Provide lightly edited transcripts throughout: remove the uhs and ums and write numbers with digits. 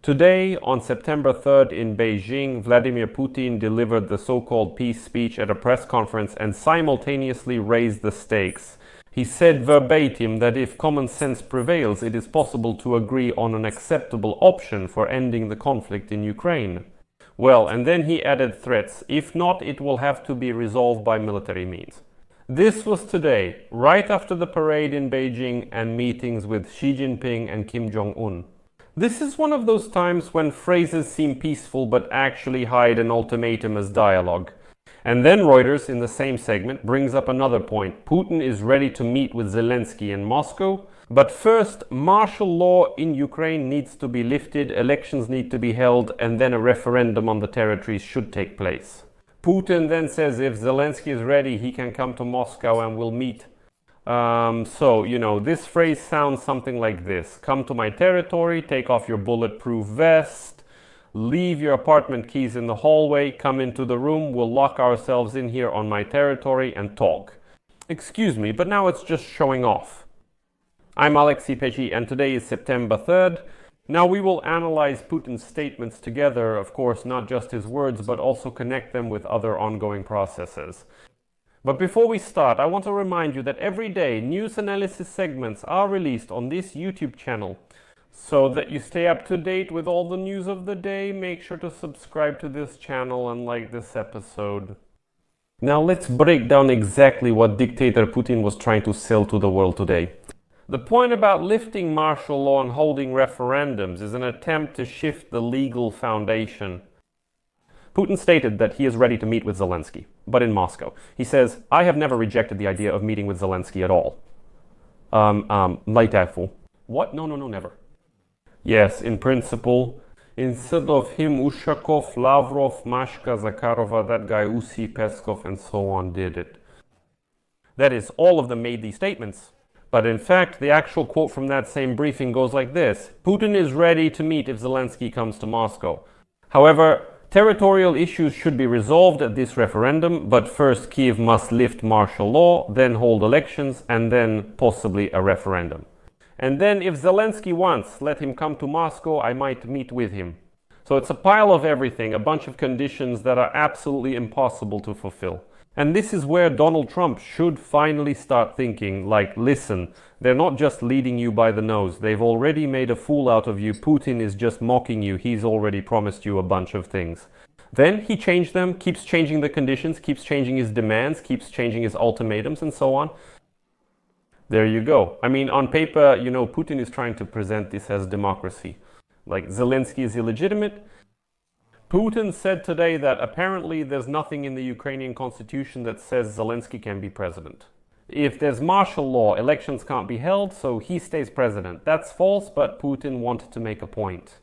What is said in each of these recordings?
Today, on September 3rd in Beijing, Vladimir Putin delivered the so-called peace speech at a press conference and simultaneously raised the stakes. He said verbatim that if common sense prevails, it is possible to agree on an acceptable option for ending the conflict in Ukraine. Well, and then he added threats. If not, it will have to be resolved by military means. This was today, right after the parade in Beijing and meetings with Xi Jinping and Kim Jong-un. This is one of those times when phrases seem peaceful but actually hide an ultimatum as dialogue. And then Reuters, in the same segment, brings up another point. Putin is ready to meet with Zelensky in Moscow. But first, martial law in Ukraine needs to be lifted, elections need to be held, and then a referendum on the territories should take place. Putin then says if Zelensky is ready, he can come to Moscow and we'll meet. This phrase sounds something like this. Come to my territory, take off your bulletproof vest, leave your apartment keys in the hallway, come into the room, we'll lock ourselves in here on my territory and talk. Excuse me, but now it's just showing off. I'm Alexei Pechi, and today is September 3rd. Now we will analyze Putin's statements together, of course, not just his words, but also connect them with other ongoing processes. But before we start, I want to remind you that every day news analysis segments are released on this YouTube channel. So that you stay up to date with all the news of the day, make sure to subscribe to this channel and like this episode. Now let's break down exactly what dictator Putin was trying to sell to the world today. The point about lifting martial law and holding referendums is an attempt to shift the legal foundation. Putin stated that he is ready to meet with Zelensky, but in Moscow. He says, I have never rejected the idea of meeting with Zelensky at all. What? No, never. Yes, in principle. Instead of him, Ushakov, Lavrov, Mashka, Zakharova, that guy Usi, Peskov, and so on did it. That is, all of them made these statements. But in fact, the actual quote from that same briefing goes like this. Putin is ready to meet if Zelensky comes to Moscow. However, territorial issues should be resolved at this referendum, but first Kiev must lift martial law, then hold elections, and then possibly a referendum. And then if Zelensky wants, let him come to Moscow, I might meet with him. So it's a pile of everything, a bunch of conditions that are absolutely impossible to fulfill. And this is where Donald Trump should finally start thinking, like, listen, they're not just leading you by the nose. They've already made a fool out of you. Putin is just mocking you. He's already promised you a bunch of things. Then he changed them, keeps changing the conditions, keeps changing his demands, keeps changing his ultimatums and so on. There you go. I mean, on paper, Putin is trying to present this as democracy. Like, Zelensky is illegitimate. Putin said today that apparently there's nothing in the Ukrainian constitution that says Zelensky can be president. If there's martial law, elections can't be held, so he stays president. That's false, but Putin wanted to make a point.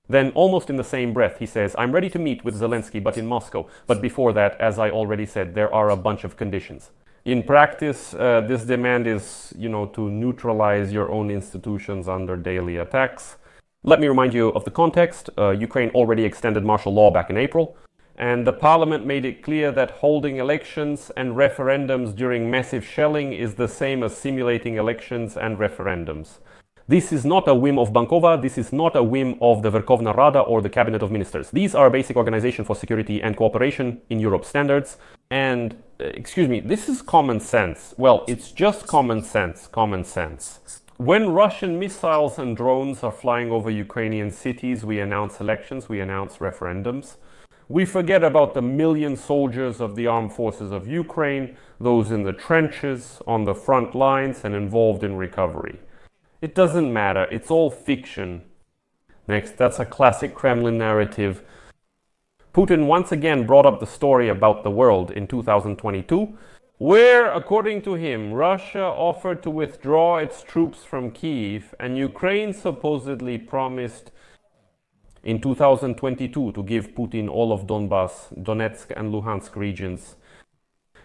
Then, almost in the same breath, he says, I'm ready to meet with Zelensky, but in Moscow. But before that, as I already said, there are a bunch of conditions. In practice, this demand is, to neutralize your own institutions under daily attacks. Let me remind you of the context. Ukraine already extended martial law back in April, and the parliament made it clear that holding elections and referendums during massive shelling is the same as simulating elections and referendums. This is not a whim of Bankova, this is not a whim of the Verkhovna Rada or the Cabinet of Ministers. These are basic Organization for Security and Cooperation in Europe standards, and, this is common sense. Well, it's just common sense. When Russian missiles and drones are flying over Ukrainian cities, we announce elections, we announce referendums. We forget about the million soldiers of the armed forces of Ukraine, those in the trenches, on the front lines, and involved in recovery. It doesn't matter, it's all fiction. Next, that's a classic Kremlin narrative. Putin once again brought up the story about the world in 2022, where, according to him, Russia offered to withdraw its troops from Kyiv, and Ukraine supposedly promised in 2022 to give Putin all of Donbass, Donetsk and Luhansk regions.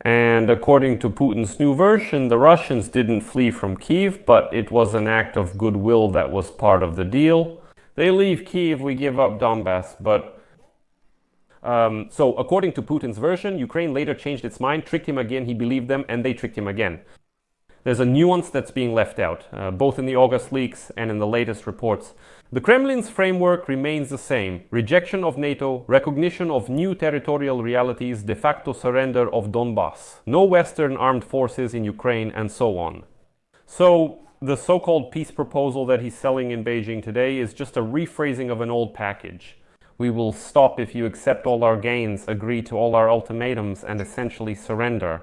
And according to Putin's new version, the Russians didn't flee from Kyiv, but it was an act of goodwill that was part of the deal. They leave Kyiv, we give up Donbass, but so according to Putin's version, Ukraine later changed its mind, tricked him again, he believed them, and they tricked him again. There's a nuance that's being left out, both in the August leaks and in the latest reports. The Kremlin's framework remains the same: rejection of NATO, recognition of new territorial realities, de facto surrender of Donbass, no Western armed forces in Ukraine, and so on. So the so-called peace proposal that he's selling in Beijing today is just a rephrasing of an old package. We will stop if you accept all our gains, agree to all our ultimatums, and essentially surrender.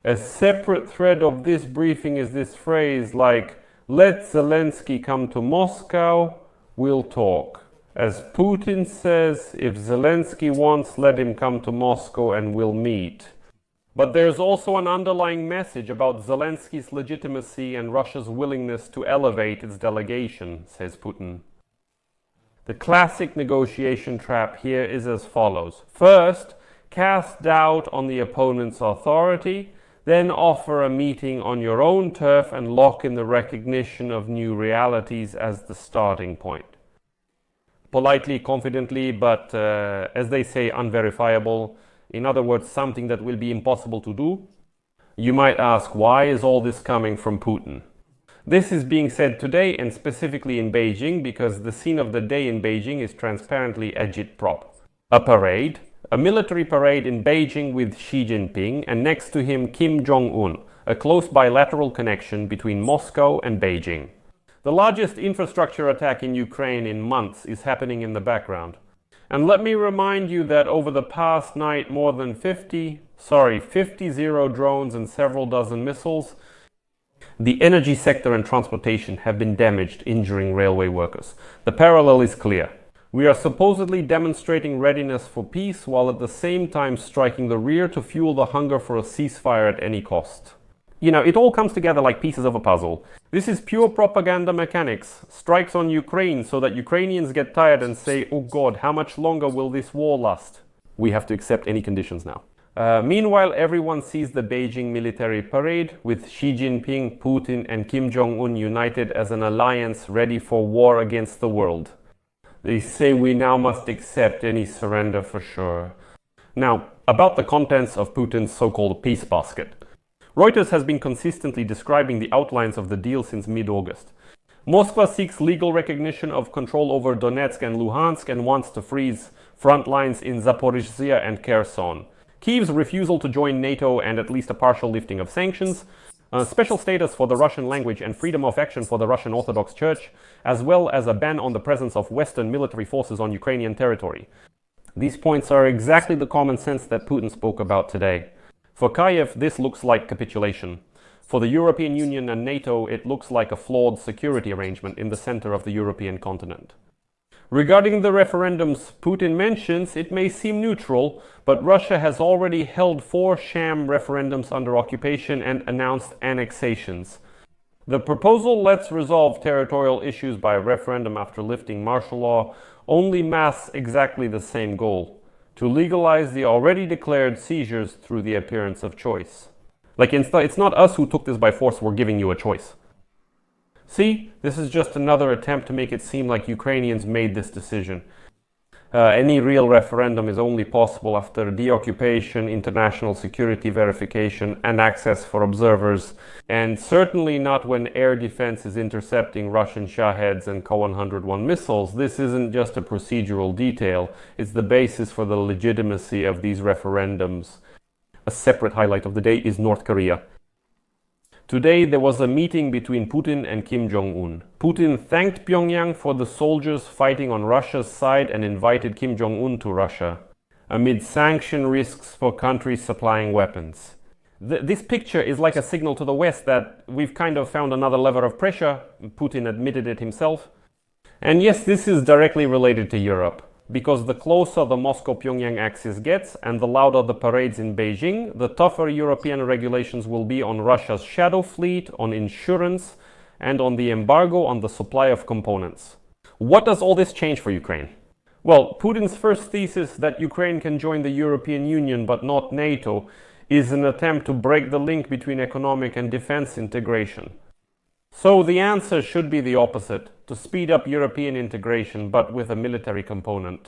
A separate thread of this briefing is this phrase like, let Zelensky come to Moscow, we'll talk. As Putin says, if Zelensky wants, let him come to Moscow and we'll meet. But there's also an underlying message about Zelensky's legitimacy and Russia's willingness to elevate its delegation, says Putin. The classic negotiation trap here is as follows. First, cast doubt on the opponent's authority, then offer a meeting on your own turf and lock in the recognition of new realities as the starting point. Politely, confidently, but as they say, unverifiable. In other words, something that will be impossible to do. You might ask, why is all this coming from Putin? This is being said today and specifically in Beijing because the scene of the day in Beijing is transparently agitprop. A parade, a military parade in Beijing with Xi Jinping and next to him Kim Jong-un, a close bilateral connection between Moscow and Beijing. The largest infrastructure attack in Ukraine in months is happening in the background. And let me remind you that over the past night more than 50 Zero drones and several dozen missiles, the energy sector and transportation have been damaged, injuring railway workers. The parallel is clear. We are supposedly demonstrating readiness for peace while at the same time striking the rear to fuel the hunger for a ceasefire at any cost. You know, it all comes together like pieces of a puzzle. This is pure propaganda mechanics. Strikes on Ukraine so that Ukrainians get tired and say, oh God, how much longer will this war last? We have to accept any conditions now. Meanwhile, everyone sees the Beijing military parade with Xi Jinping, Putin and Kim Jong-un united as an alliance ready for war against the world. They say we now must accept any surrender for sure. Now, about the contents of Putin's so-called peace basket. Reuters has been consistently describing the outlines of the deal since mid-August. Moscow seeks legal recognition of control over Donetsk and Luhansk and wants to freeze front lines in Zaporizhzhia and Kherson. Kyiv's refusal to join NATO and at least a partial lifting of sanctions, special status for the Russian language and freedom of action for the Russian Orthodox Church, as well as a ban on the presence of Western military forces on Ukrainian territory. These points are exactly the common sense that Putin spoke about today. For Kyiv, this looks like capitulation. For the European Union and NATO, it looks like a flawed security arrangement in the center of the European continent. Regarding the referendums Putin mentions, it may seem neutral, but Russia has already held 4 sham referendums under occupation and announced annexations. The proposal "let's resolve territorial issues by referendum after lifting martial law" only masks exactly the same goal: to legalize the already declared seizures through the appearance of choice. Like, it's not us who took this by force, we're giving you a choice. See, this is just another attempt to make it seem like Ukrainians made this decision. Any real referendum is only possible after deoccupation, international security verification, and access for observers, and certainly not when air defense is intercepting Russian Shaheds and Ka-101 missiles. This isn't just a procedural detail, it's the basis for the legitimacy of these referendums. A separate highlight of the day is North Korea. Today there was a meeting between Putin and Kim Jong-un. Putin thanked Pyongyang for the soldiers fighting on Russia's side and invited Kim Jong-un to Russia, amid sanction risks for countries supplying weapons. This picture is like a signal to the West that we've kind of found another lever of pressure. Putin admitted it himself. And yes, this is directly related to Europe, because the closer the Moscow-Pyongyang axis gets and the louder the parades in Beijing, the tougher European regulations will be on Russia's shadow fleet, on insurance, and on the embargo on the supply of components. What does all this change for Ukraine? Well, Putin's first thesis that Ukraine can join the European Union but not NATO is an attempt to break the link between economic and defense integration. So the answer should be the opposite: to speed up European integration, but with a military component.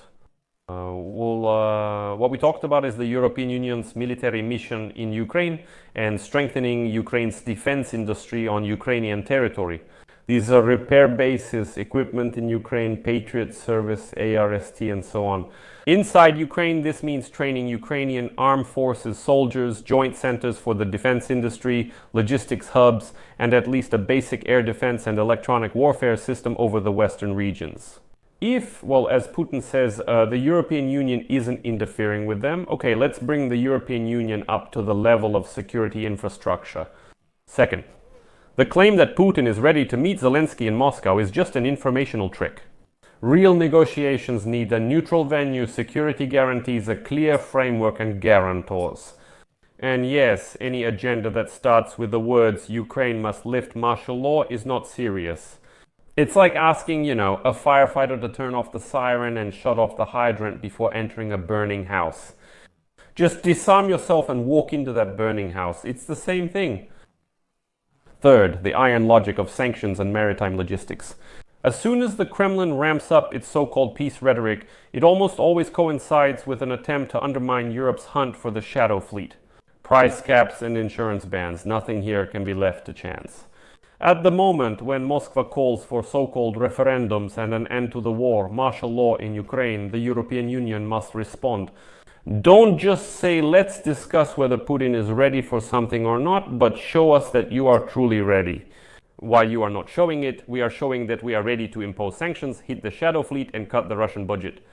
What we talked about is the European Union's military mission in Ukraine and strengthening Ukraine's defense industry on Ukrainian territory. These are repair bases, equipment in Ukraine, Patriot service, ARST, and so on. Inside Ukraine, this means training Ukrainian armed forces, soldiers, joint centers for the defense industry, logistics hubs, and at least a basic air defense and electronic warfare system over the western regions. If, well, as Putin says, the European Union isn't interfering with them, okay, let's bring the European Union up to the level of security infrastructure. Second, the claim that Putin is ready to meet Zelensky in Moscow is just an informational trick. Real negotiations need a neutral venue, security guarantees, a clear framework, and guarantors. And yes, any agenda that starts with the words Ukraine must lift martial law is not serious. It's like asking, a firefighter to turn off the siren and shut off the hydrant before entering a burning house. Just disarm yourself and walk into that burning house. It's the same thing. Third, the iron logic of sanctions and maritime logistics. As soon as the Kremlin ramps up its so-called peace rhetoric, it almost always coincides with an attempt to undermine Europe's hunt for the shadow fleet. Price caps and insurance bans, nothing here can be left to chance. At the moment, when Moscow calls for so-called referendums and an end to the war, martial law in Ukraine, the European Union must respond. Don't just say, let's discuss whether Putin is ready for something or not, but show us that you are truly ready. While you are not showing it, we are showing that we are ready to impose sanctions, hit the shadow fleet, and cut the Russian budget.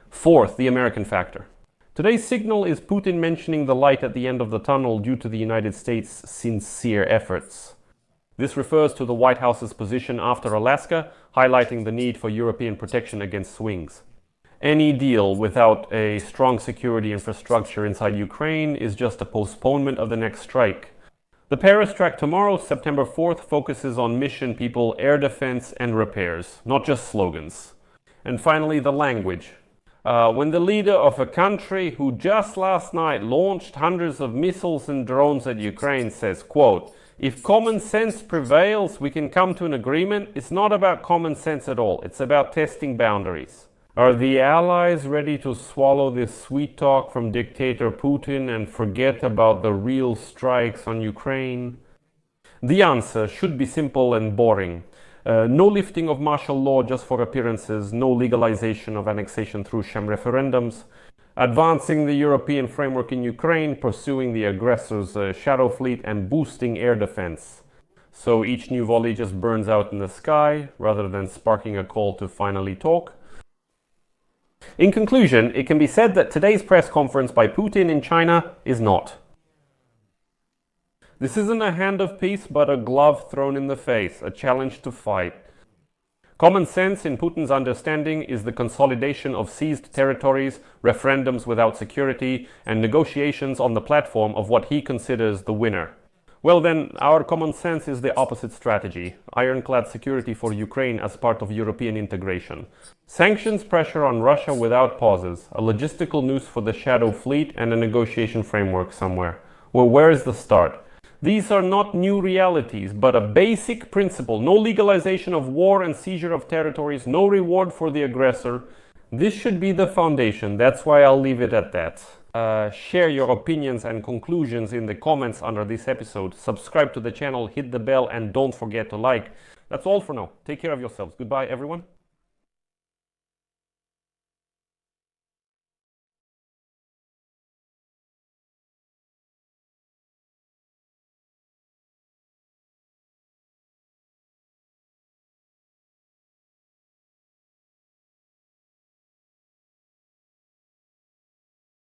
Fourth, the American factor. Today's signal is Putin mentioning the light at the end of the tunnel due to the United States' sincere efforts. This refers to the White House's position after Alaska, highlighting the need for European protection against swings. Any deal without a strong security infrastructure inside Ukraine is just a postponement of the next strike. The Paris track tomorrow, September 4th, focuses on mission people, air defense, and repairs, not just slogans. And finally, the language. When the leader of a country who just last night launched hundreds of missiles and drones at Ukraine says, quote, "If common sense prevails, we can come to an agreement. It's not about common sense at all. It's about testing boundaries." Are the Allies ready to swallow this sweet talk from dictator Putin and forget about the real strikes on Ukraine? The answer should be simple and boring. No lifting of martial law just for appearances, no legalization of annexation through sham referendums, advancing the European framework in Ukraine, pursuing the aggressor's shadow fleet, and boosting air defense. So each new volley just burns out in the sky, rather than sparking a call to finally talk. In conclusion, it can be said that today's press conference by Putin in China is not. This isn't a hand of peace, but a glove thrown in the face, a challenge to fight. Common sense, in Putin's understanding, is the consolidation of seized territories, referendums without security, and negotiations on the platform of what he considers the winner. Well then, our common sense is the opposite strategy. Ironclad security for Ukraine as part of European integration. Sanctions pressure on Russia without pauses. A logistical noose for the shadow fleet and a negotiation framework somewhere. Well, where is the start? These are not new realities, but a basic principle. No legalization of war and seizure of territories. No reward for the aggressor. This should be the foundation. That's why I'll leave it at that. Share your opinions and conclusions in the comments under this episode. Subscribe to the channel, hit the bell, and don't forget to like. That's all for now. Take care of yourselves. Goodbye, everyone.